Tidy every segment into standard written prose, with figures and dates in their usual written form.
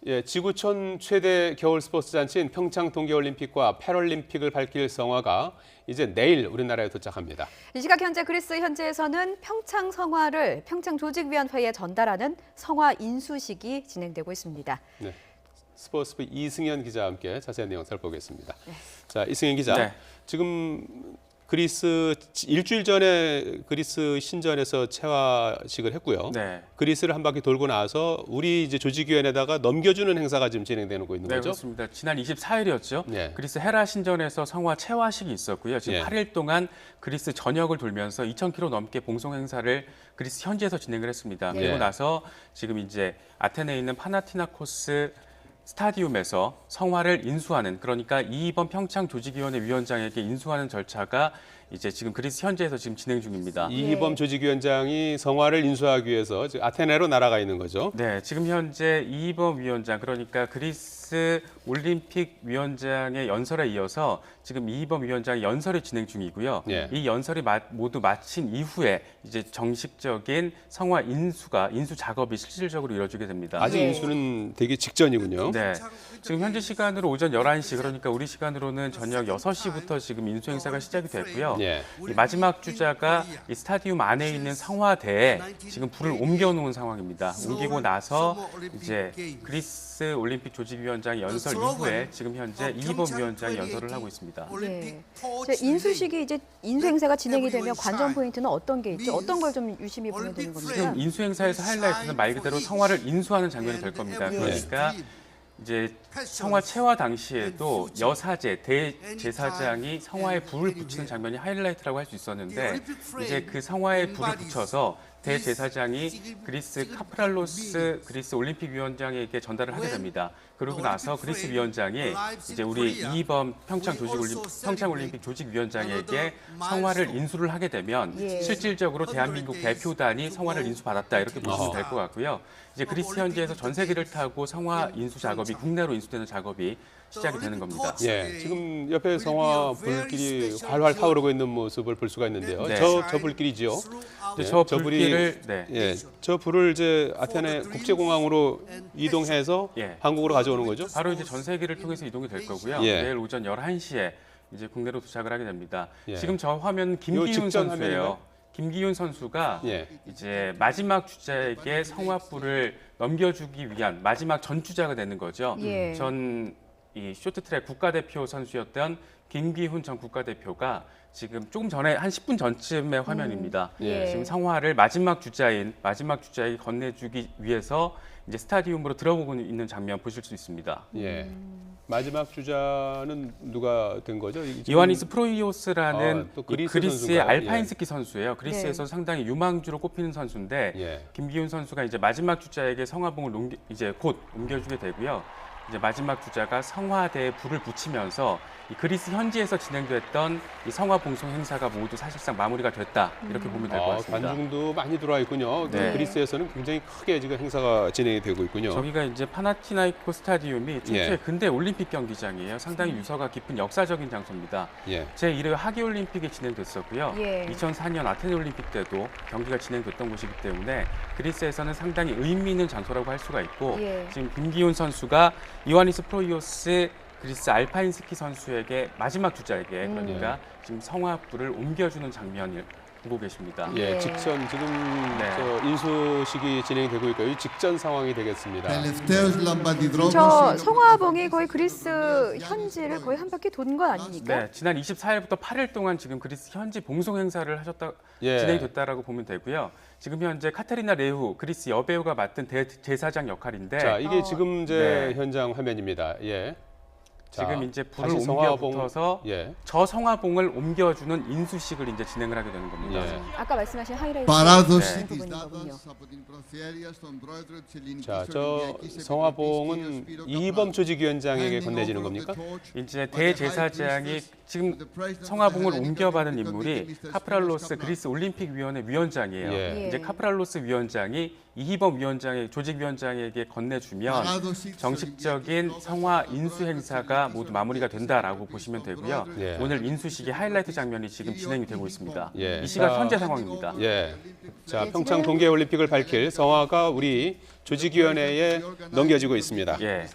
예, 지구촌 최대 겨울 스포츠 잔치인 평창 동계올림픽과 패럴림픽을 밝힐 성화가 이제 내일 우리나라에 도착합니다. 이 시각 현재 그리스 현지에서는 평창 성화를 평창조직위원회에 전달하는 성화 인수식이 진행되고 있습니다. 네, 스포츠부 이승현 기자와 함께 자세한 내용 살펴보겠습니다. 네. 자, 이승현 기자, 지금 그리스 일주일 전에 그리스 신전에서 채화식을 했고요. 그리스를 한 바퀴 돌고 나서 우리 이제 조직위원회에다가 넘겨주는 행사가 지금 진행되고 있는 거죠? 네, 그렇습니다. 지난 24일이었죠. 그리스 헤라 신전에서 성화 채화식이 있었고요. 지금 8일 동안 그리스 전역을 돌면서 2,000km 넘게 봉송 행사를 그리스 현지에서 진행을 했습니다. 그리고 나서 지금 이제 아테네에 있는 파나티나코스 스타디움에서 성화를 인수하는, 그러니까 이번 평창 조직위원회 위원장에게 인수하는 절차가 이제 지금 그리스 현지에서 지금 진행 중입니다. 이희범 조직위원장이 성화를 인수하기 위해서 지금 아테네로 날아가 있는 거죠? 네, 지금 현재 이희범 위원장, 그러니까 그리스 올림픽 위원장의 연설에 이어서 지금 이희범 위원장의 연설이 진행 중이고요. 이 연설이 모두 마친 이후에 이제 정식적인 성화 인수 작업이 실질적으로 이루어지게 됩니다. 아직 인수는 되기 직전이군요. 네, 지금 현지 시간으로 오전 11시, 그러니까 우리 시간으로는 저녁 6시부터 지금 인수 행사가 시작이 됐고요. 이 마지막 주자가 이 스타디움 안에 있는 성화대에 지금 불을 옮겨 놓은 상황입니다. 옮기고 나서 이제 그리스 올림픽 조직위원장의 연설 이후에 지금 현재 이희범 위원장이 연설을 하고 있습니다. 네. 인수식이 이제 인수 행사가 진행이 되면 관전 포인트는 어떤 게 있죠? 어떤 걸 좀 유심히 보면 되는 겁니까? 지금 인수 행사에서 하이라이트는 말 그대로 성화를 인수하는 장면이 될 겁니다. 그러니까 이제 성화 채화 당시에도 여사제, 대제사장이 성화에 불을 붙이는 장면이 하이라이트라고 할 수 있었는데, 이제 그 성화에 불을 붙여서 대제사장이 그리스 카프랄로스 그리스 올림픽 위원장에게 전달을 하게 됩니다. 그러고 나서 그리스 위원장이 이제 우리 이희범 평창 올림픽 조직위원장에게 성화를 인수를 하게 되면 실질적으로 대한민국 대표단이 성화를 인수받았다, 이렇게 보시면 될 것 같고요. 이제 그리스 현지에서 전세기를 타고 성화 인수 작업이, 국내로 인수되는 작업이 시작이 되는 겁니다. 지금 옆에 성화 불길이 활활 타오르고 있는 모습을 볼 수가 있는데요. 저 불길이죠. 저 불길을 저 불을 이제 아테네 국제공항으로 이동해서 한국으로 가져오는 거죠? 바로 이제 전세기를 통해서 이동이 될 거고요. 내일 오전 11시에 이제 국내로 도착을 하게 됩니다. 지금 저 화면 김기훈 선수예요. 김기훈 선수가 이제 마지막 주자에게 성화불을 넘겨주기 위한 마지막 전주자가 되는 거죠. 이 쇼트트랙 국가대표 선수였던 김기훈 전 국가대표가 지금 조금 전에 한 10분 전쯤의 화면입니다. 지금 성화를 마지막 주자에게 건네주기 위해서 이제 스타디움으로 들어오고 있는 장면 보실 수 있습니다. 마지막 주자는 누가 된 거죠? 이와니스 프로이오스라는 그리스의 선수인가요? 알파인 스키 선수예요. 그리스에서 상당히 유망주로 꼽히는 선수인데 김기훈 선수가 이제 마지막 주자에게 성화봉을 이제 곧 옮겨주게 되고요. 이제 마지막 주자가 성화대에 불을 붙이면서 이 그리스 현지에서 진행됐던 이 성화 봉송 행사가 모두 사실상 마무리가 됐다, 이렇게 보면 될 것 같습니다. 관중도 많이 들어와 있군요. 그리스에서는 굉장히 크게 지금 행사가 진행이 되고 있군요. 저기가 이제 파나티나이코 스타디움이 최초의 근대 올림픽 경기장이에요. 상당히 유서가 깊은 역사적인 장소입니다. 제1회 하계올림픽이 진행됐었고요. 2004년 아테네 올림픽 때도 경기가 진행됐던 곳이기 때문에 그리스에서는 상당히 의미 있는 장소라고 할 수가 있고, 지금 김기훈 선수가 이와니스 프로이오스 그리스 알파인 스키 선수에게 마지막 주자에게 그러니까 지금 성화불을 옮겨주는 장면을 보고 계십니다. 직전 지금 저 인수식이 진행이 되고 있고요. 이 직전 상황이 되겠습니다. 저 성화봉이 거의 그리스 현지를 거의 한 바퀴 돈 거 아닙니까? 네, 지난 24일부터 8일 동안 지금 그리스 현지 봉송 행사를 진행됐다라고 보면 되고요. 지금 현재 카테리나 레후 그리스 여배우가 맡은 대제사장 역할인데, 자, 이게 지금 이제 현장 화면입니다. 지금 이제 불을 옮겨 붙어서 저 성화봉을 옮겨주는 인수식을 이제 진행을 하게 되는 겁니다. 아까 말씀하신 하이라이트 부분인 거군요. 자, 저 성화봉은 이희범 조직위원장에게 건네지는 겁니까? 이제 대제사장이 지금 성화봉을 옮겨받은 인물이 카프랄로스 그리스 올림픽 위원회 위원장이에요. 이제 카프랄로스 위원장이 이희범 조직위원장에게 건네주면 정식적인 성화 인수 행사가 모두 마무리가 된다라고 보시면 되고요. 예. 오늘 인수식의 하이라이트 장면이 지금 진행이 되고 있습니다. 예. 이 시각 자, 현재 상황입니다. 예. 자, 네, 평창 지금- 동계올림픽을 밝힐 성화가 우리 조직위원회에 넘겨지고 있습니다. 예.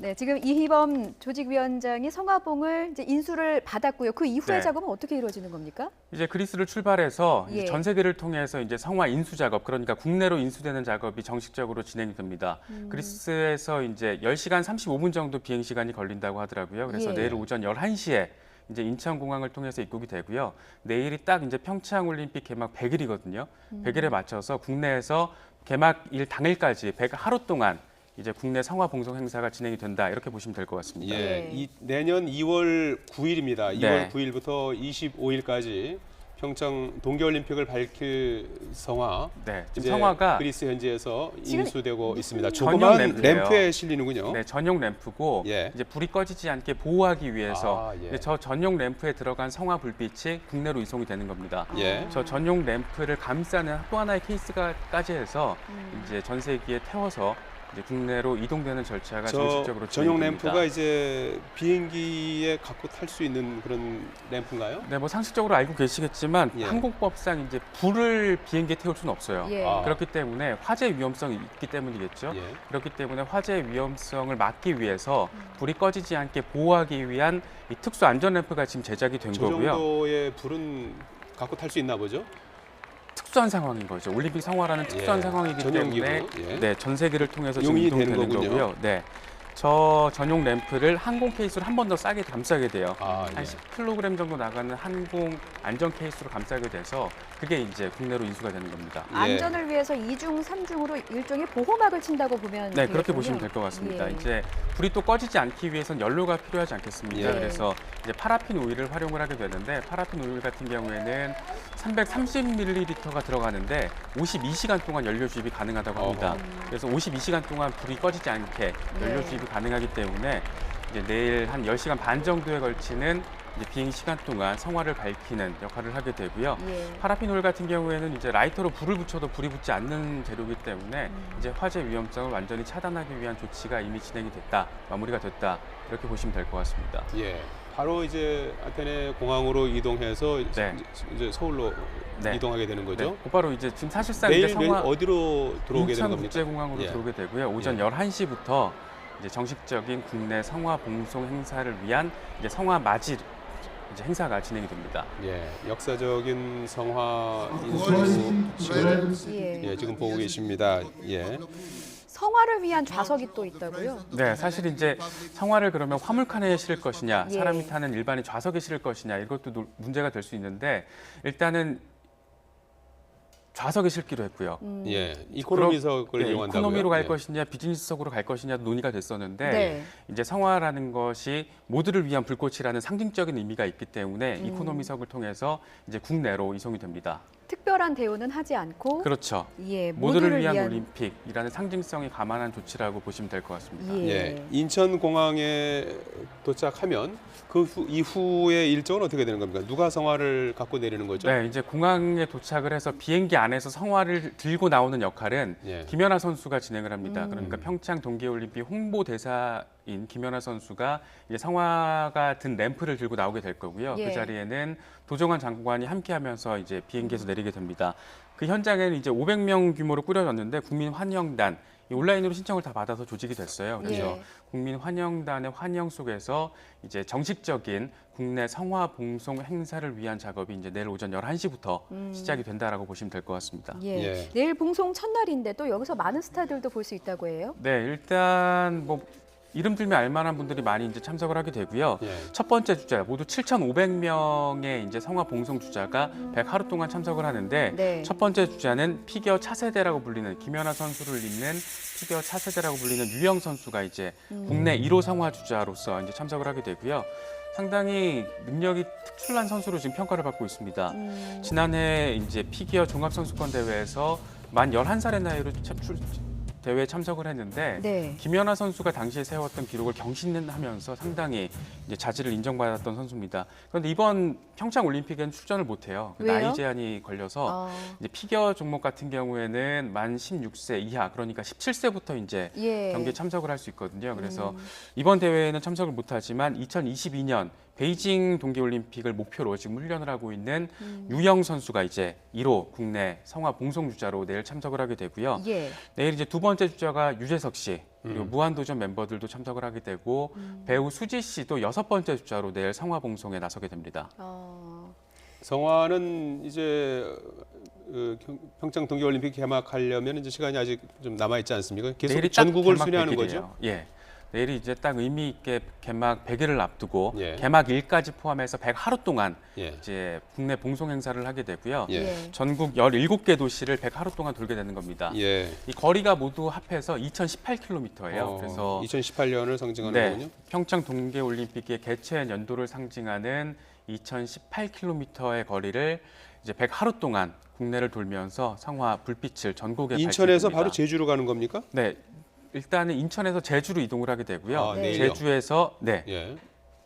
네, 지금 이희범 조직위원장이 성화봉을 이제 인수를 받았고요. 그 이후의 네. 작업은 어떻게 이루어지는 겁니까? 이제 그리스를 출발해서 이제 예. 전 세계를 통해서 이제 성화 인수 작업, 그러니까 국내로 인수되는 작업이 정식적으로 진행이 됩니다. 그리스에서 이제 10시간 35분 정도 비행 시간이 걸린다고 하더라고요. 그래서 예. 내일 오전 11시에 이제 인천공항을 통해서 입국이 되고요. 내일이 딱 이제 평창 올림픽 개막 100일이거든요. 100일에 맞춰서 국내에서 개막일 당일까지 100하루 동안 이제 국내 성화 봉송 행사가 진행이 된다, 이렇게 보시면 될 것 같습니다. 예, 네. 내년 2월 9일입니다. 2월 네. 9일부터 25일까지 평창 동계올림픽을 밝힐 성화. 네, 지금 이제 성화가 그리스 현지에서 지금 인수되고 있습니다. 전용 조그만 램프예요. 램프에 실리는군요. 네, 전용 램프고 예. 이제 불이 꺼지지 않게 보호하기 위해서 아, 예. 이제 저 전용 램프에 들어간 성화 불빛이 국내로 이송이 되는 겁니다. 예. 저 전용 램프를 감싸는 또 하나의 케이스까지 해서 이제 전세기에 태워서 이제 국내로 이동되는 절차가 저 정식적으로 전용 진행됩니다. 램프가 이제 비행기에 갖고 탈 수 있는 그런 램프인가요? 네, 뭐 상식적으로 알고 계시겠지만 예. 항공법상 이제 불을 비행기에 태울 수는 없어요. 예. 아. 그렇기 때문에 화재 위험성이 있기 때문이겠죠. 예. 그렇기 때문에 화재 위험성을 막기 위해서 불이 꺼지지 않게 보호하기 위한 이 특수 안전 램프가 지금 제작이 된 저 거고요. 정도의 불은 갖고 탈 수 있나 보죠? 특수한 상황인 거죠. 올림픽 성화라는 특수한 예. 상황이기 전용 때문에 기구, 예. 네, 전 세계를 통해서 지금 용인이 되는 이동되는 거군요. 거고요. 네. 저 전용 램프를 항공 케이스로 한 번 더 싸게 감싸게 돼요. 아, 한 예. 10kg 정도 나가는 항공 안전 케이스로 감싸게 돼서 그게 이제 국내로 인수가 되는 겁니다. 예. 안전을 위해서 2중, 3중으로 일종의 보호막을 친다고 보면 네, 그렇게 되겠군요. 보시면 될 것 같습니다. 예. 이제 불이 또 꺼지지 않기 위해선 연료가 필요하지 않겠습니까? 예. 그래서 이제 파라핀 오일을 활용을 하게 되는데 파라핀 오일 같은 경우에는 330ml가 들어가는데 52시간 동안 연료 주입이 가능하다고 합니다. 그래서 52시간 동안 불이 꺼지지 않게 연료 네. 주입이 가능하기 때문에 이제 내일 한 10시간 반 정도에 걸치는 이제 비행 시간 동안 성화를 밝히는 역할을 하게 되고요. 예. 파라핀 오일 같은 경우에는 이제 라이터로 불을 붙여도 불이 붙지 않는 재료이기 때문에 이제 화재 위험성을 완전히 차단하기 위한 조치가 이미 진행이 됐다, 마무리가 됐다, 이렇게 보시면 될 것 같습니다. 예. 바로 이제 아테네 공항으로 이동해서 네. 이제 서울로 네. 이동하게 되는 거죠. 네, 곧바로 이제 지금 사실상 내일 이제 성화 어디로 들어오게 되는 겁니까? 인천국제공항으로 예. 들어오게 되고요. 오전 11시부터 이제 정식적인 국내 성화 봉송 행사를 위한 이제 성화 맞이 이제 행사가 진행이 됩니다. 예, 역사적인 성화 인수식을 예. 지금 보고 계십니다. 예, 성화를 위한 좌석이 또 있다고요? 네, 사실 이제 성화를 그러면 화물칸에 실을 것이냐, 예. 사람이 타는 일반인 좌석에 실을 것이냐, 이것도 문제가 될 수 있는데 일단은 좌석에 실기로 했고요. 예, 이코노미석을 네, 이용한다고요. 이코노미로 갈 예. 것이냐, 비즈니스석으로 갈 것이냐 논의가 됐었는데 네. 이제 성화라는 것이 모두를 위한 불꽃이라는 상징적인 의미가 있기 때문에 이코노미석을 통해서 이제 국내로 이송이 됩니다. 특별한 대우는 하지 않고 그렇죠. 예, 모두를 위한 올림픽이라는 상징성이 감안한 조치라고 보시면 될 것 같습니다. 예. 예, 인천공항에 도착하면 그 이후의 일정은 어떻게 되는 겁니까? 누가 성화를 갖고 내리는 거죠? 네, 이제 공항에 도착을 해서 비행기 안에서 성화를 들고 나오는 역할은 예. 김연아 선수가 진행을 합니다. 그러니까 평창 동계올림픽 홍보대사인 김연아 선수가 이제 성화가 든 램프를 들고 나오게 될 거고요. 예. 그 자리에는 도정환 장관이 함께하면서 이제 비행기에서 내리게 됩니다. 그 현장에는 이제 500명 규모로 꾸려졌는데 국민 환영단 이 온라인으로 신청을 다 받아서 조직이 됐어요. 그래서 예. 국민 환영단의 환영 속에서 이제 정식적인 국내 성화 봉송 행사를 위한 작업이 이제 내일 오전 11시부터 시작이 된다라고 보시면 될 것 같습니다. 예. 예. 내일 봉송 첫날인데 또 여기서 많은 스타들도 볼 수 있다고 해요? 네, 일단 뭐 이름 들면 알만한 분들이 많이 이제 참석을 하게 되고요. 예. 첫 번째 주자 모두 7,500명의 이제 성화 봉송 주자가 100하루 동안 참석을 하는데 네. 첫 번째 주자는 피겨 차세대라고 불리는 김연아 선수를 잇는 피겨 차세대라고 불리는 유영 선수가 이제 국내 1호 성화 주자로서 이제 참석을 하게 되고요. 상당히 능력이 특출난 선수로 지금 평가를 받고 있습니다. 지난해 이제 피겨 종합선수권 대회에서 만 11살의 나이로 대회에 참석을 했는데 네. 김연아 선수가 당시에 세웠던 기록을 경신하면서 상당히 이제 자질을 인정받았던 선수입니다. 그런데 이번 평창 올림픽에는 출전을 못해요. 왜요? 나이 제한이 걸려서 이제 피겨 종목 같은 경우에는 만 16세 이하, 그러니까 17세부터 이제 예. 경기에 참석을 할 수 있거든요. 그래서 이번 대회에는 참석을 못하지만 2022년 베이징 동계올림픽을 목표로 지금 훈련을 하고 있는 유영 선수가 이제 1호 국내 성화 봉송 주자로 내일 참석을 하게 되고요. 예. 내일 이제 두 번째 주자가 유재석 씨, 그리고 무한도전 멤버들도 참석을 하게 되고 배우 수지 씨도 여섯 번째 주자로 내일 성화 봉송에 나서게 됩니다. 성화는 이제 평창 동계올림픽 개막하려면 이제 시간이 아직 좀 남아 있지 않습니까? 계속 내일이 딱 전국을 개막 순회하는 100일이에요. 거죠? 예. 내일이 이제 딱 의미 있게 개막 100일을 앞두고 예. 개막 일까지 포함해서 100하루 동안 예. 이제 국내 봉송 행사를 하게 되고요. 예. 전국 17개 도시를 100하루 동안 돌게 되는 겁니다. 예. 이 거리가 모두 합해서 2018km예요. 그래서 2018년을 상징하는 네, 거군요. 평창 동계올림픽의 개최 연도를 상징하는 2018km의 거리를 이제 100하루 동안 국내를 돌면서 성화 불빛을 전국에 인천에서 밝힐 바로 겁니다. 제주로 가는 겁니까? 네, 일단은 인천에서 제주로 이동을 하게 되고요. 아, 네. 내일요? 제주에서 예.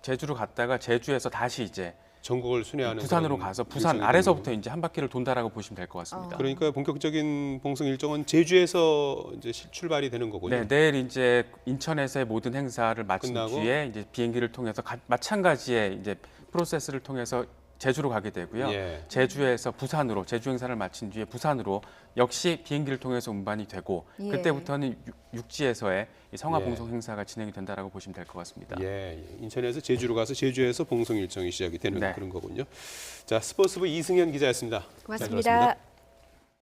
제주로 갔다가 제주에서 다시 이제 전국을 순회하는 부산으로 그런 가서 부산 일정이 아래서부터 되는군요. 이제 한 바퀴를 돈다라고 보시면 될 것 같습니다. 그러니까 본격적인 봉송 일정은 제주에서 이제 출발이 되는 거군요. 네, 내일 이제 인천에서의 모든 행사를 마친 끝나고? 뒤에 이제 비행기를 통해서 마찬가지의 이제 프로세스를 통해서 제주로 가게 되고요. 예. 제주에서 부산으로 제주 행사를 마친 뒤에 부산으로 역시 비행기를 통해서 운반이 되고 예. 그때부터는 육지에서의 이 성화 예. 봉송 행사가 진행이 된다라고 보시면 될 것 같습니다. 예, 예. 인천에서 제주로 가서 제주에서 봉송 일정이 시작이 되는 네. 그런 거군요. 자, 스포츠부 이승현 기자였습니다. 잘 고맙습니다. 들었습니다.